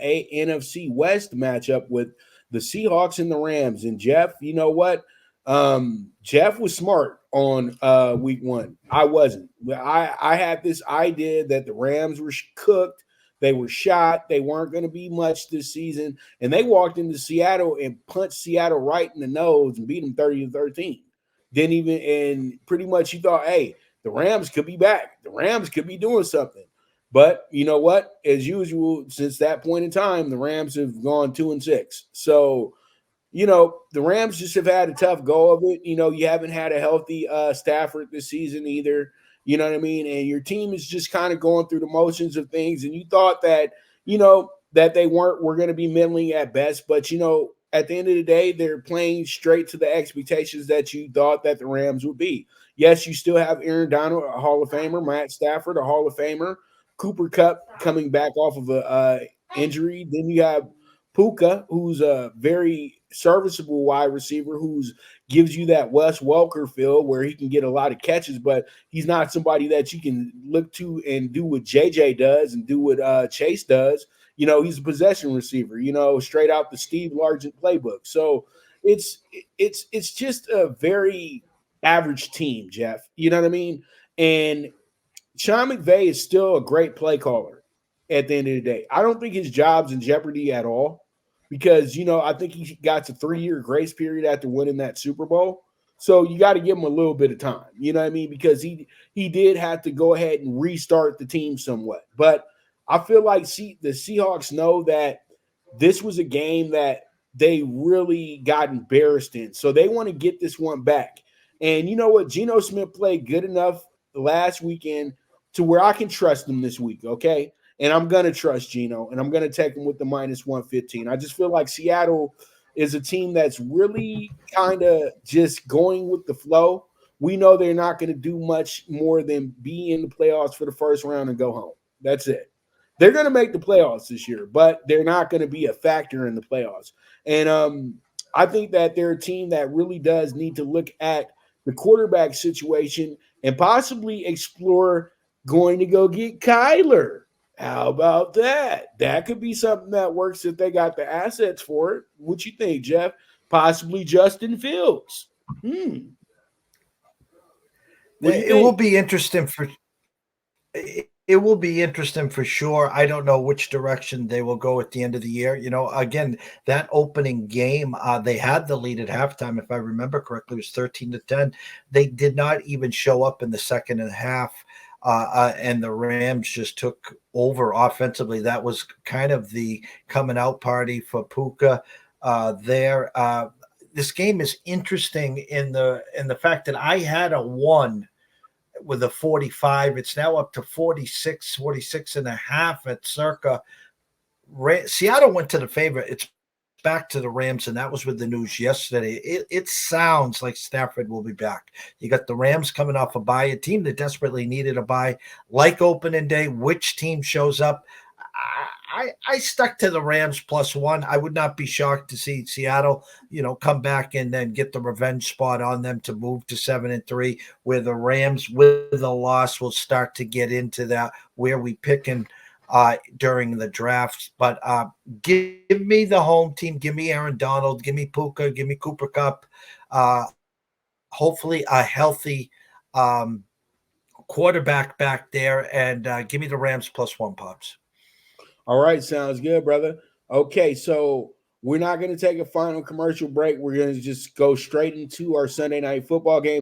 NFC West matchup with the Seahawks and the Rams. And Jeff, you know what? Jeff was smart on week one. I wasn't. I had this idea that the Rams were cooked. They were shot. They weren't going to be much this season. And they walked into Seattle and punched Seattle right in the nose and beat them 30-13. Didn't even, and pretty much you thought, hey, the Rams could be back. The Rams could be doing something. But you know what? As usual, since that point in time, the Rams have gone 2-6. So, the Rams just have had a tough go of it. You haven't had a healthy Stafford this season either. You know what I mean? And your team is just kind of going through the motions of things. And you thought that, that they were going to be middling at best. But, at the end of the day, they're playing straight to the expectations that you thought that the Rams would be. Yes, you still have Aaron Donald, a Hall of Famer, Matt Stafford, a Hall of Famer, Cooper Kupp coming back off of a injury. Then you have Puka, who's a very serviceable wide receiver who gives you that Wes Welker feel where he can get a lot of catches, but he's not somebody that you can look to and do what JJ does and do what Chase does. He's a possession receiver, straight out the Steve Largent playbook. So it's just a very average team, Jeff. You know what I mean? And Sean McVay is still a great play caller at the end of the day. I don't think his job's in jeopardy at all because, I think he got a 3-year grace period after winning that Super Bowl. So you got to give him a little bit of time, you know what I mean? Because he did have to go ahead and restart the team somewhat. But I feel like the Seahawks know that this was a game that they really got embarrassed in. So they want to get this one back. And you know what? Geno Smith played good enough last weekend to where I can trust him this week, okay? And I'm going to trust Geno, and I'm going to take him with the -115. I just feel like Seattle is a team that's really kind of just going with the flow. We know they're not going to do much more than be in the playoffs for the first round and go home. That's it. They're going to make the playoffs this year, but they're not going to be a factor in the playoffs. And I think that they're a team that really does need to look at the quarterback situation and possibly explore going to go get Kyler. How about that? That could be something that works if they got the assets for it. What you think, Jeff? Possibly Justin Fields. It will be interesting for sure. I don't know which direction they will go at the end of the year. Again, that opening game, they had the lead at halftime. If I remember correctly, it was 13-10. They did not even show up in the second and a half. And the Rams just took over offensively. That was kind of the coming out party for Puka there. This game is interesting in the fact that I had a 1 with a 45. It's now up to 46 and a half at circa. Seattle went to the favorite. It's back to the Rams, and that was with the news yesterday. It sounds like Stafford will be back. You got the Rams coming off a bye, a team that desperately needed a bye, like opening day. Which team shows up? I stuck to the Rams +1. I would not be shocked to see Seattle, come back and then get the revenge spot on them to move to 7-3, where the Rams with the loss will start to get into that where we picking during the draft. But give me the home team. Give me Aaron Donald. Give me Puka. Give me Cooper Kupp. Hopefully a healthy quarterback back there. And give me the Rams +1, Pops. All right. Sounds good, brother. Okay. So we're not going to take a final commercial break. We're going to just go straight into our Sunday night football game.